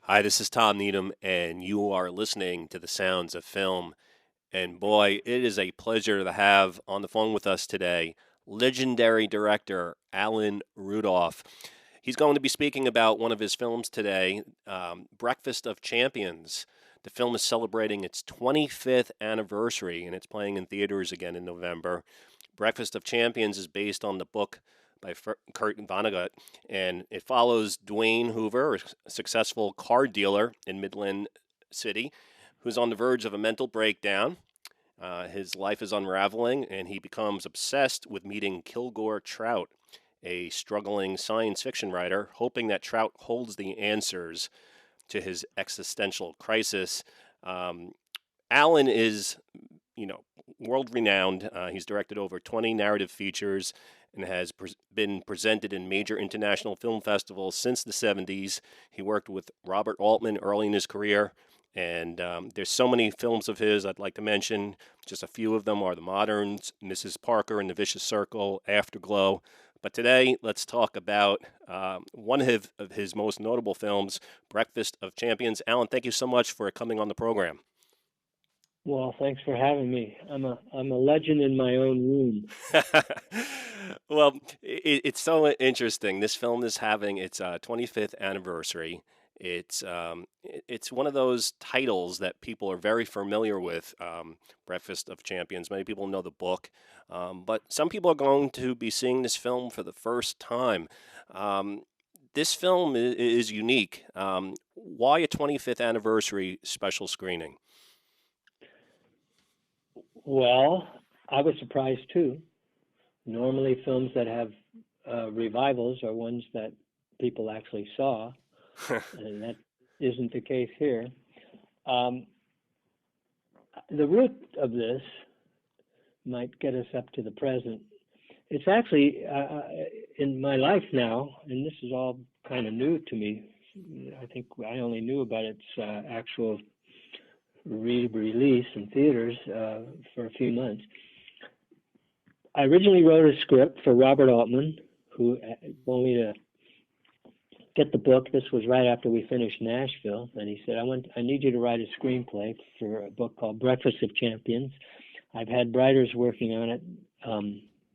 Hi, this is Tom Needham, and you are listening to the sounds of film. And boy, it is a pleasure to have on the phone with us today legendary director Alan Rudolph. He's going to be speaking about one of his films today, Breakfast of Champions. The film is celebrating its 25th anniversary, and it's playing in theaters again in November. Breakfast of Champions is based on the book by Kurt Vonnegut, and it follows Dwayne Hoover, a successful car dealer in Midland City, who's on the verge of a mental breakdown. His life is unraveling, and he becomes obsessed with meeting Kilgore Trout, a struggling science fiction writer, hoping that Trout holds the answers to his existential crisis. Um, Alan is, world renowned. He's directed over 20 narrative features and has been presented in major international film festivals since the 70s. He worked with Robert Altman early in his career, and there's so many films of his I'd like to mention. Just a few of them are The Moderns, Mrs. Parker and the Vicious Circle, Afterglow. But today, let's talk about one of his most notable films, Breakfast of Champions. Alan, thank you so much for coming on the program. Well, thanks for having me. I'm a legend in my own room. Well, it's so interesting. This film is having its 25th anniversary. It's one of those titles that people are very familiar with. Breakfast of Champions. Many people know the book, but some people are going to be seeing this film for the first time. Um, this film is unique. Why a 25th anniversary special screening? Well, I was surprised too. Normally, films that have revivals are ones that people actually saw, and that isn't the case here. Um, the root of this might get us up to the present. It's actually in my life now, and this is all kind of new to me. I think I only knew about its actual re-release in theaters for a few months. I originally wrote a script for Robert Altman, who wanted me to get the book. This was right after we finished Nashville, and he said, I need you to write a screenplay for a book called Breakfast of Champions. I've had writers working on it.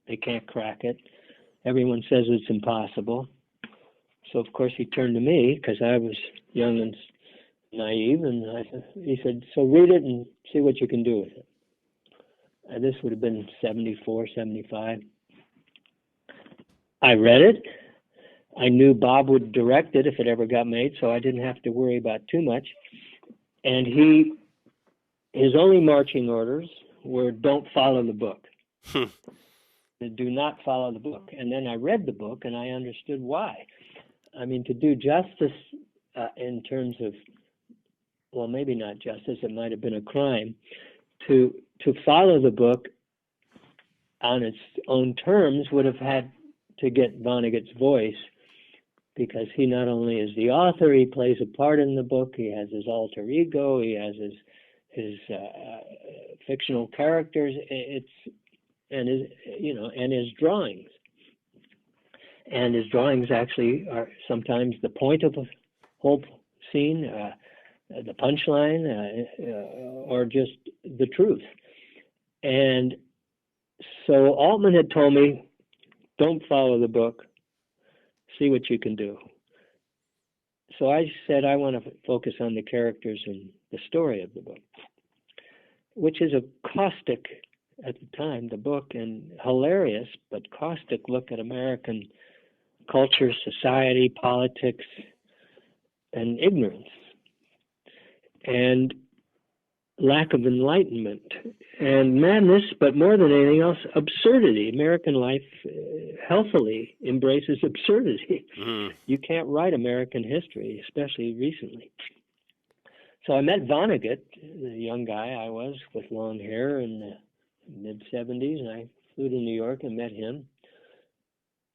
They can't crack it. Everyone says it's impossible. So, of course, he turned to me because I was young and naive, and he said, so read it and see what you can do with it. And this would have been 74, 75. I read it. I knew Bob would direct it if it ever got made, so I didn't have to worry about too much. And his only marching orders were don't follow the book. Do not follow the book. And then I read the book and I understood why. I mean, to do justice in terms of, well, maybe not justice, it might have been a crime, to follow the book on its own terms would have had to get Vonnegut's voice, because he not only is the author, he plays a part in the book, he has his alter ego, he has his fictional characters, and his drawings. And his drawings actually are sometimes the point of a whole scene, the punchline, or just the truth. And so Altman had told me, don't follow the book, see what you can do. So I said, I want to focus on the characters and the story of the book, which is a caustic, at the time, the book, and hilarious, but caustic look at American culture, society, politics, and ignorance, and lack of enlightenment, and madness, but more than anything else, absurdity. American life healthily embraces absurdity. Mm-hmm. You can't write American history, especially recently. So I met Vonnegut, the young guy I was with long hair in the mid-70s, and I flew to New York and met him.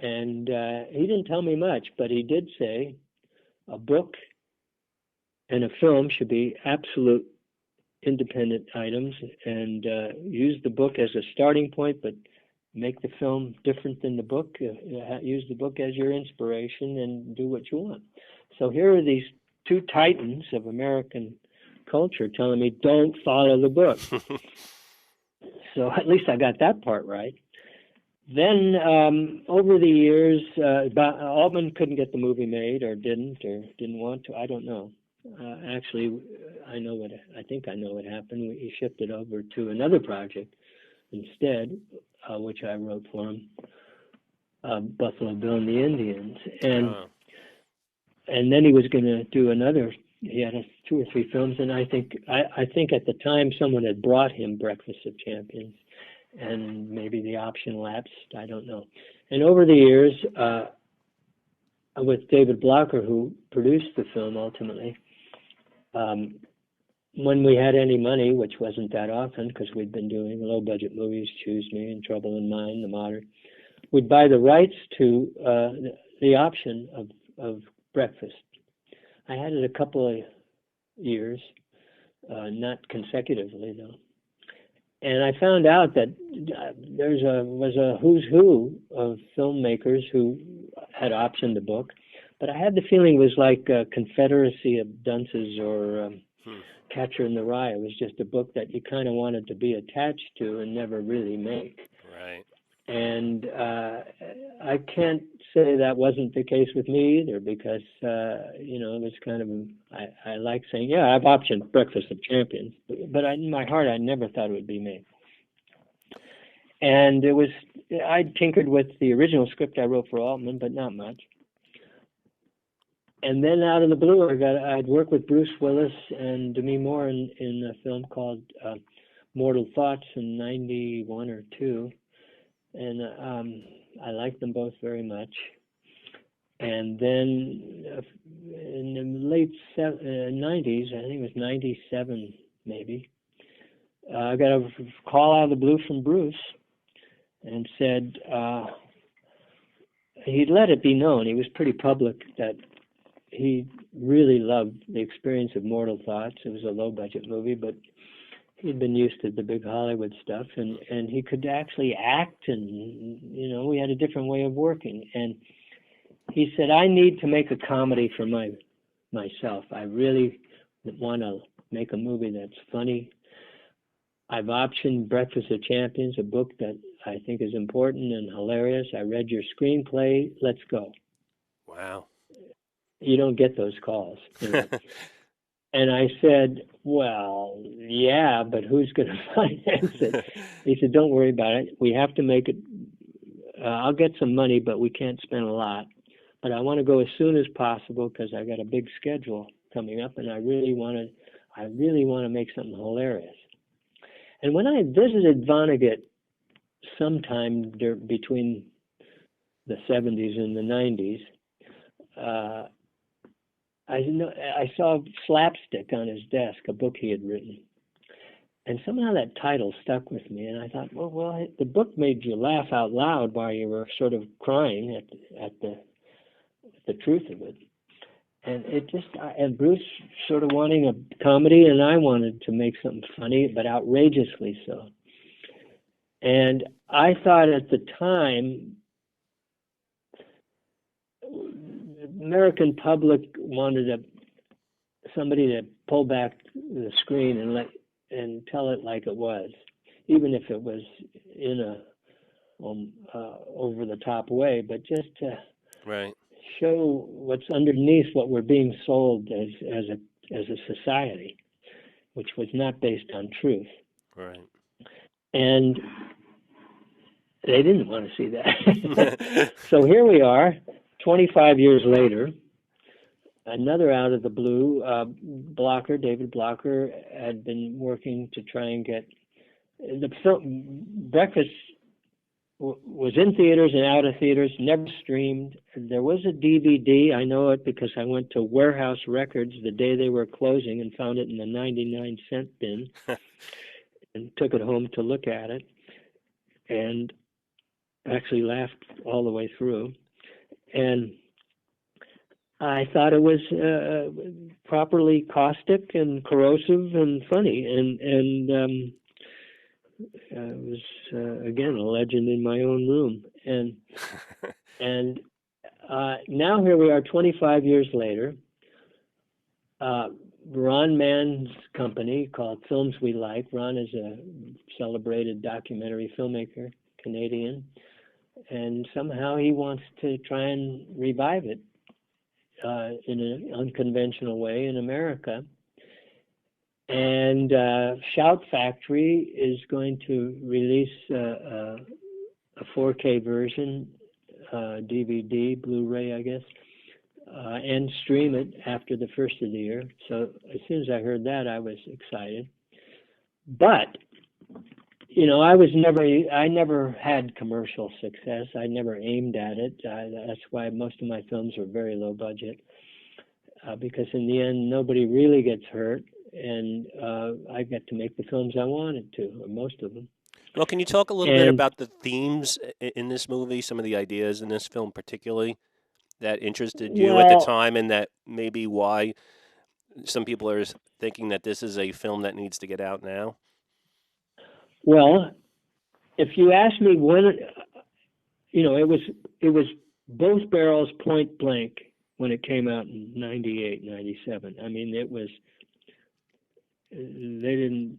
And he didn't tell me much, but he did say a book and a film should be absolute independent items, and use the book as a starting point, but make the film different than the book. Use the book as your inspiration and do what you want. So here are these two titans of American culture telling me, don't follow the book. So at least I got that part right. Then over the years, Altman couldn't get the movie made, or didn't want to. I don't know. Actually, I think I know what happened. He shipped it over to another project instead, which I wrote for him, Buffalo Bill and the Indians, and then he was going to do another. He had 2 or 3 films, and I think at the time someone had brought him Breakfast of Champions, and maybe the option lapsed. I don't know. And over the years, with David Blocker, who produced the film ultimately, when we had any money, which wasn't that often because we'd been doing low-budget movies, Choose Me and Trouble in Mind, The Modern, we'd buy the rights to the option of Breakfast. I had it a couple of years, not consecutively though. And I found out that there was a who's who of filmmakers who had optioned the book, but I had the feeling it was like a Confederacy of Dunces or Catcher in the Rye. It was just a book that you kind of wanted to be attached to and never really make. Right. And I can't say that wasn't the case with me either, because it was kind of I like saying, yeah, I've optioned Breakfast of Champions, but in my heart I never thought it would be me. And I tinkered with the original script I wrote for Altman, but not much. And then out of the blue, I'd worked with Bruce Willis and Demi Moore in a film called Mortal Thoughts in '91 or '92. And I liked them both very much. And then in the late 90s, I think it was 97 maybe, I got a call out of the blue from Bruce and said he'd let it be known. He was pretty public that he really loved the experience of Mortal Thoughts. It was a low-budget movie, but he'd been used to the big Hollywood stuff, and he could actually act, and we had a different way of working. And he said, I need to make a comedy for myself. I really want to make a movie that's funny. I've optioned Breakfast of Champions, a book that I think is important and hilarious. I read your screenplay. Let's go. Wow. You don't get those calls. And I said, well, yeah, but who's going to finance it? He said, don't worry about it. We have to make it. I'll get some money, but we can't spend a lot. But I want to go as soon as possible because I got a big schedule coming up, and I really want to make something hilarious. And when I visited Vonnegut sometime between the 70s and the 90s, I saw Slapstick on his desk, a book he had written. And somehow that title stuck with me. And I thought, well, the book made you laugh out loud while you were sort of crying at the truth of it. And and Bruce sort of wanting a comedy, and I wanted to make something funny, but outrageously so. And I thought at the time, American public wanted somebody to pull back the screen and tell it like it was, even if it was in a over the top way, but just to show what's underneath what we're being sold as a society, which was not based on truth. Right. And they didn't want to see that. So here we are, 25 years later, another out of the blue, David Blocker, had been working to try and get the film. Breakfast was in theaters and out of theaters, never streamed. There was a DVD. I know it because I went to Warehouse Records the day they were closing and found it in the 99-cent bin and took it home to look at it, and actually laughed all the way through. And I thought it was properly caustic and corrosive and funny, and it was again a legend in my own room. And now here we are, 25 years later. uh, Ron Mann's company called Films We Like. Ron is a celebrated documentary filmmaker, Canadian, and somehow he wants to try and revive it in an unconventional way in America. And Shout Factory is going to release a 4K version, DVD, Blu-ray, I guess, and stream it after the first of the year. So as soon as I heard that, I was excited. But I never had commercial success. I never aimed at it. That's why most of my films were very low budget, because in the end, nobody really gets hurt, and I get to make the films I wanted to, or most of them. Well, can you talk a little bit about the themes in this movie, some of the ideas in this film particularly that interested you at the time, and that maybe why some people are thinking that this is a film that needs to get out now? Well, if you ask me when, it was both barrels point blank when it came out in 98, 97. I mean, they didn't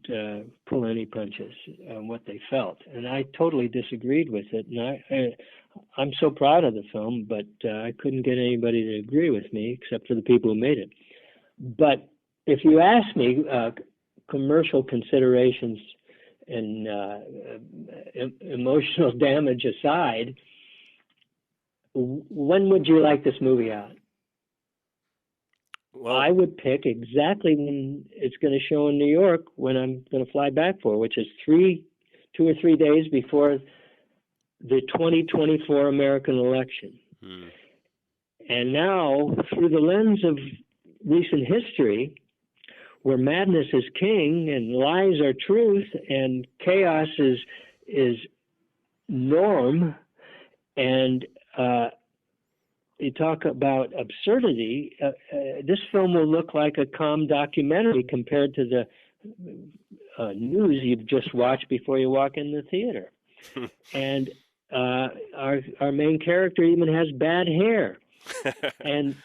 pull any punches on what they felt, and I totally disagreed with it. And I'm so proud of the film, but I couldn't get anybody to agree with me except for the people who made it. But if you ask me, commercial considerations and emotional damage aside, when would you like this movie out? Well, I would pick exactly when it's going to show in New York, when I'm going to fly back for, which is 2 or 3 days before the 2024 American election. And now, through the lens of recent history, where madness is king and lies are truth and chaos is norm, and you talk about absurdity, this film will look like a calm documentary compared to the news you've just watched before you walk in the theater. And our main character even has bad hair, and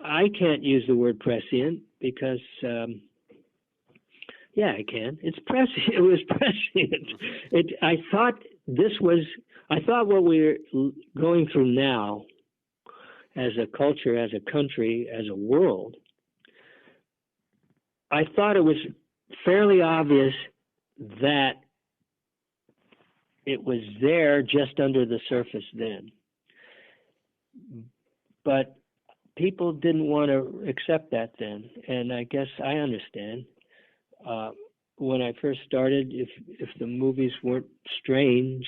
I can't use the word prescient because I can. It's prescient. It was prescient. I thought what we're going through now, as a culture, as a country, as a world, I thought it was fairly obvious that it was there just under the surface then. But people didn't want to accept that then, and I guess I understand. When I first started, if the movies weren't strange,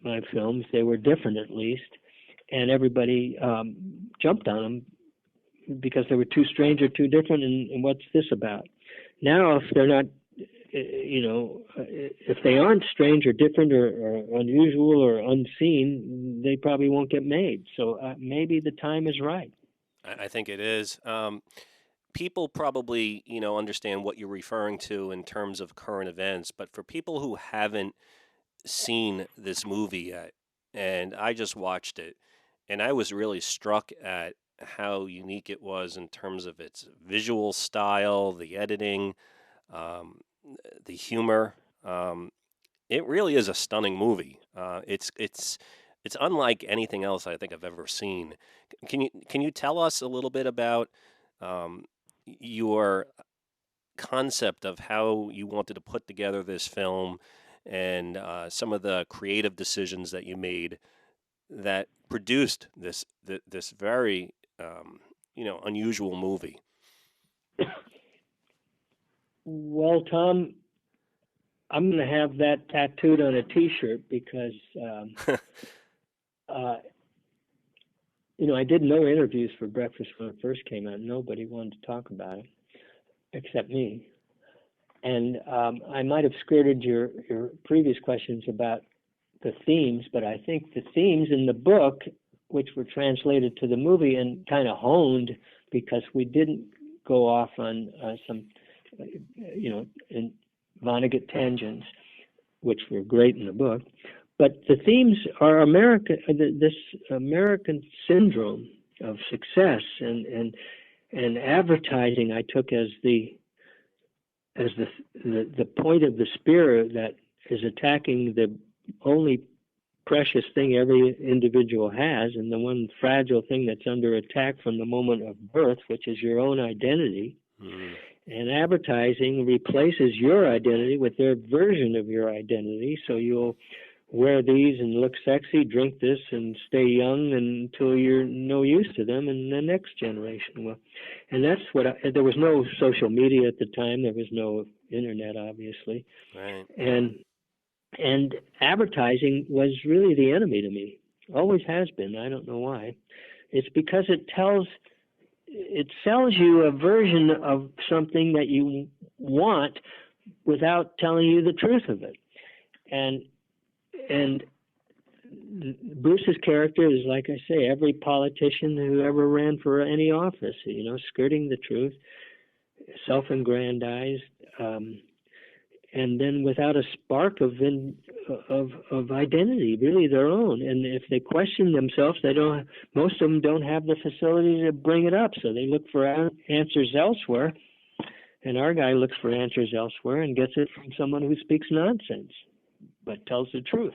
my films, they were different at least, and everybody jumped on them because they were too strange or too different, and what's this about? Now, if they're not, if they aren't strange or different or unusual or unseen, they probably won't get made. So maybe the time is right. I think it is. People probably, understand what you're referring to in terms of current events, but for people who haven't seen this movie yet, and I just watched it, and I was really struck at how unique it was in terms of its visual style, the editing, the humor. It really is a stunning movie. It's unlike anything else I think I've ever seen. Can you tell us a little bit about your concept of how you wanted to put together this film and some of the creative decisions that you made that produced this very unusual movie? Well, Tom, I'm going to have that tattooed on a T-shirt because I did no interviews for Breakfast when it first came out. Nobody wanted to talk about it except me. And I might have skirted your previous questions about the themes, but I think the themes in the book, which were translated to the movie and kind of honed, because we didn't go off on some, in Vonnegut tangents, which were great in the book, but the themes are American. This American syndrome of success and advertising. I took as the point of the spear that is attacking the only precious thing every individual has, and the one fragile thing that's under attack from the moment of birth, which is your own identity. Mm. And advertising replaces your identity with their version of your identity. So you'll wear these and look sexy, drink this and stay young until you're no use to them in the next generation. Well, and that's what there was no social media at the time. There was no internet, obviously. Right. And advertising was really the enemy to me. Always has been. I don't know why. It's because it sells you a version of something that you want without telling you the truth of it. And Bruce's character is, like I say, every politician who ever ran for any office, skirting the truth, self-aggrandized, and then without a spark of identity, really their own. And if they question themselves, most of them don't have the facility to bring it up, so they look for answers elsewhere. And our guy looks for answers elsewhere and gets it from someone who speaks nonsense but tells the truth.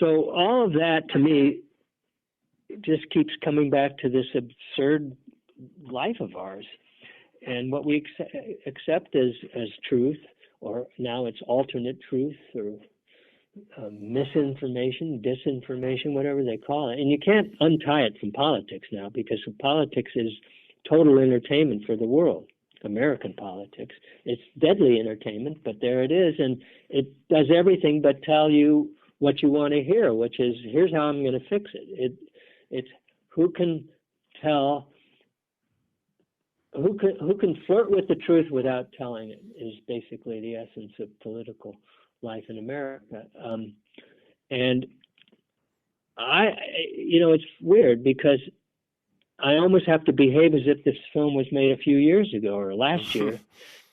So all of that, to me, just keeps coming back to this absurd life of ours. And what we accept as truth, or now it's alternate truth, or misinformation, disinformation, whatever they call it. And you can't untie it from politics now, because politics is total entertainment for the world, American politics. It's deadly entertainment, but there it is. And it does everything but tell you what you want to hear, which is, here's how I'm going to fix it. It's who can tell, who can flirt with the truth without telling it, is basically the essence of political life in America. And it's weird, because I almost have to behave as if this film was made a few years ago or last year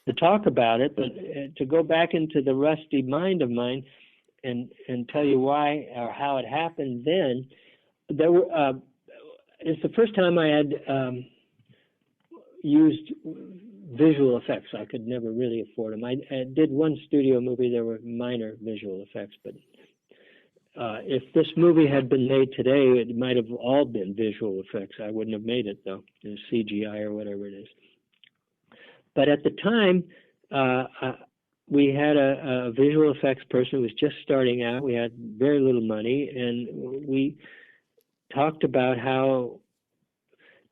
to talk about it, but to go back into the rusty mind of mine and tell you why or how it happened then. It's the first time I had used visual effects. I could never really afford them. I did one studio movie. There were minor visual effects, but if this movie had been made today, it might have all been visual effects. I wouldn't have made it, though, CGI or whatever it is. But at the time, we had a visual effects person who was just starting out. We had very little money, and we talked about how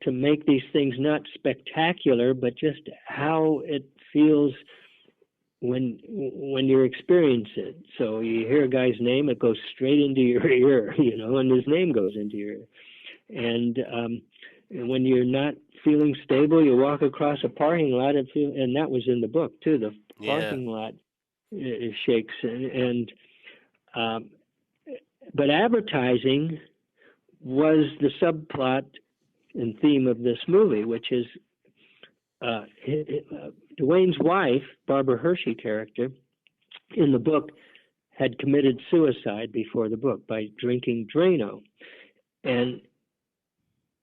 to make these things not spectacular, but just how it feels when you experience it. So you hear a guy's name, it goes straight into your ear, and his name goes into your ear. And when you're not feeling stable, you walk across a parking lot and that was in the book too. The parking lot shakes, but advertising was the subplot and theme of this movie, which is Dwayne's wife, Barbara Hershey character, in the book had committed suicide before the book by drinking Drano. And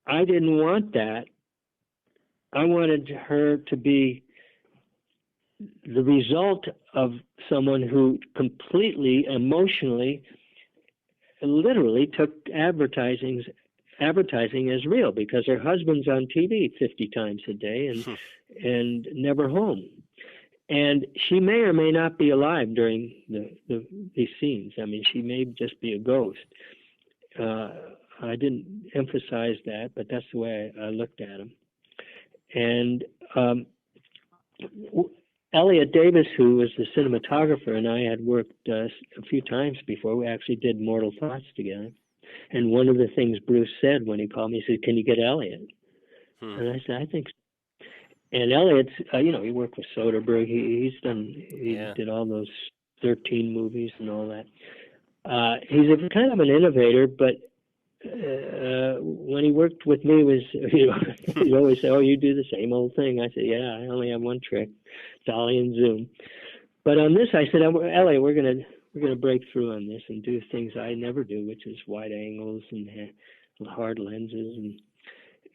I didn't want that. I wanted her to be the result of someone who completely emotionally, literally took advertising as real, because her husband's on TV 50 times a day and never home. And she may or may not be alive during these scenes. I mean, she may just be a ghost. I didn't emphasize that, but that's the way I looked at him. And Elliot Davis, who was the cinematographer, and I had worked a few times before. We actually did Mortal Thoughts together. And one of the things Bruce said when he called me, he said, "Can you get Elliot?" And I said, "I think so." And Elliot's, he worked with Soderbergh. He did all those 13 movies and all that. He's a kind of an innovator, but when he worked with me, he'd always say, "Oh, you do the same old thing." I said, "Yeah, I only have one trick, dolly and zoom." But on this, I said, "Elliot, we're we're going to break through on this and do things I never do, which is wide angles and hard lenses.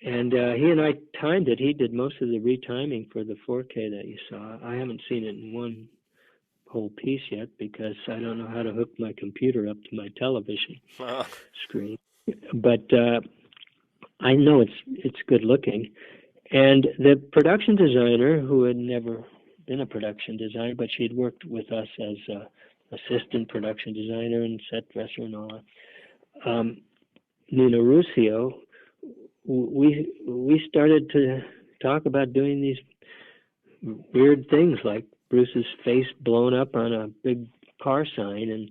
And he and I timed it. He did most of the retiming for the 4K that you saw. I haven't seen it in one whole piece yet because I don't know how to hook my computer up to my television screen. But I know it's good looking. And the production designer, who had never been a production designer, but she'd worked with us as assistant production designer and set dresser and all that, Nina Ruscio, we started to talk about doing these weird things like Bruce's face blown up on a big car sign,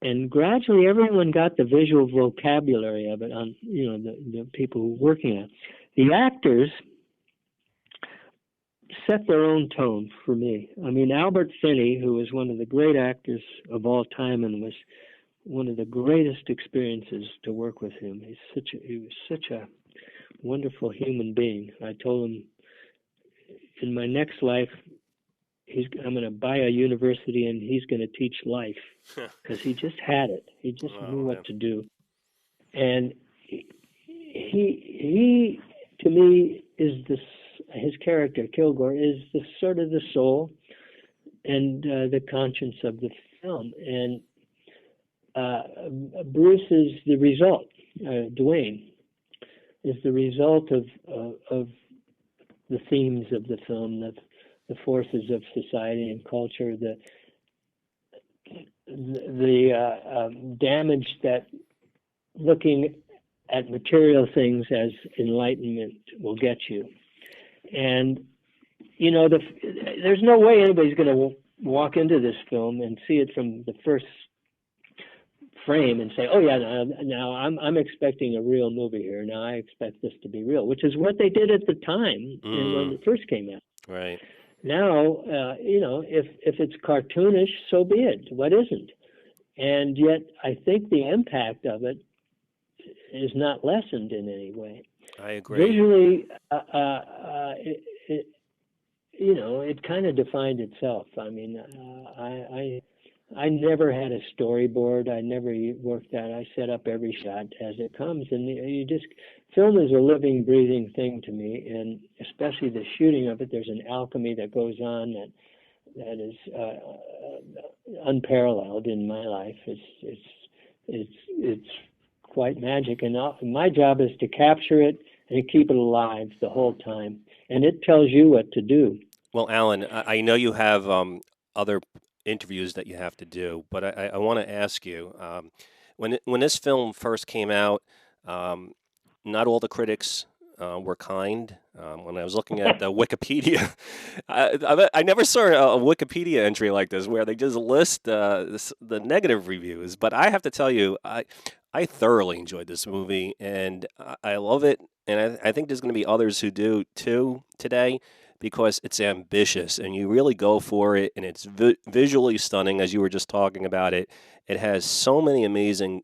and gradually everyone got the visual vocabulary of it on, the people who were working on it. The actors set their own tone for me. I mean, Albert Finney, who was one of the great actors of all time and was one of the greatest experiences to work with him. He was such a wonderful human being. I told him, in my next life, I'm going to buy a university and he's going to teach life, because he just had it. He just knew what to do. And he to me is his character Kilgore is the sort of the soul and the conscience of the film. And Bruce is the result. Dwayne is the result of the themes of the film, the forces of society and culture, the damage that looking at material things as enlightenment will get you. And there's no way anybody's going to walk into this film and see it from the first frame and say, "Oh yeah, now I'm expecting a real movie here. Now I expect this to be real," which is what they did at the time when it first came out. Right. Now, if it's cartoonish, so be it. What isn't? And yet, I think the impact of it is not lessened in any way. I agree. Visually, it kind of defined itself. I mean, I never had a storyboard. I never worked out. I set up every shot as it comes, and film is a living, breathing thing to me, and especially the shooting of it. There's an alchemy that goes on that is unparalleled in my life. It's quite magic, and my job is to capture it and keep it alive the whole time, and it tells you what to do. Well, Alan, I know you have other interviews that you have to do, but I want to ask you, when this film first came out, not all the critics were kind. When I was looking at the Wikipedia, I never saw a Wikipedia entry like this where they just list the negative reviews. But I have to tell you, I thoroughly enjoyed this movie, and I love it. And I think there's going to be others who do too today, because it's ambitious and you really go for it, and it's visually stunning, as you were just talking about it. It has so many amazing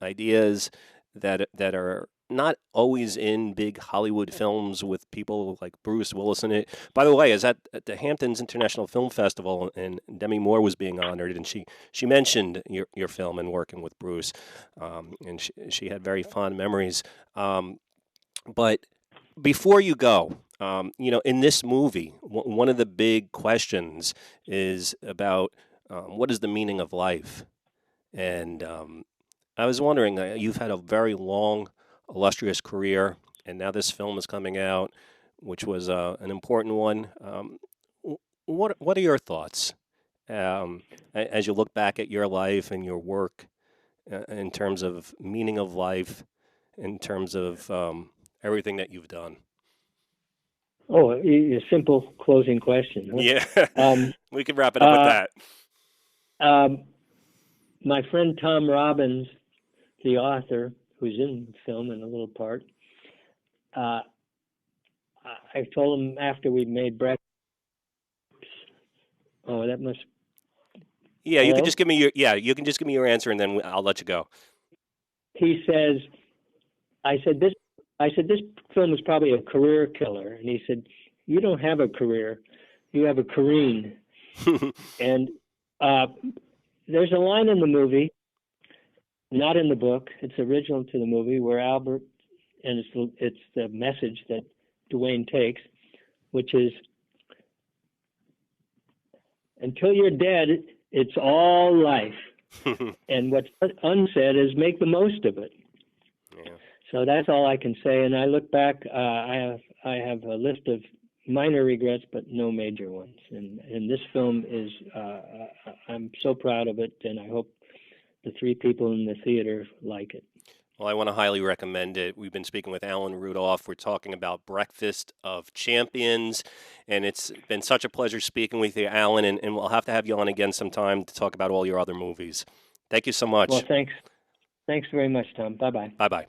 ideas that are not always in big Hollywood films with people like Bruce Willis in it. By the way, I was at the Hamptons International Film Festival, and Demi Moore was being honored, and she mentioned your film and working with Bruce, and she had very fond memories. But before you go, in this movie, one of the big questions is about what is the meaning of life? And I was wondering, you've had a very long, illustrious career, and now this film is coming out, which was an important one. What are your thoughts as you look back at your life and your work in terms of meaning of life, in terms of everything that you've done? Oh, a simple closing question. Huh? Yeah, we could wrap it up with that. My friend Tom Robbins, the author, who's in the film in a little part, I told him after we made breakfast. Oh, that must. Yeah, you can just give me your answer, and then I'll let you go. He says, I said this film is probably a career killer, and he said, "You don't have a career, you have a careen." And there's a line in the movie, not in the book. It's original to the movie, where Albert, and it's the message that Dwayne takes, which is, until you're dead, it's all life. And what's unsaid is make the most of it. Yeah. So that's all I can say. And I look back, I have a list of minor regrets, but no major ones. And this film is, I'm so proud of it, and I hope the three people in the theater like it. Well, I want to highly recommend it. We've been speaking with Alan Rudolph. We're talking about Breakfast of Champions, and it's been such a pleasure speaking with you, Alan, and we'll have to have you on again sometime to talk about all your other movies. Thank you so much. Well, thanks. Thanks very much, Tom. Bye-bye. Bye-bye.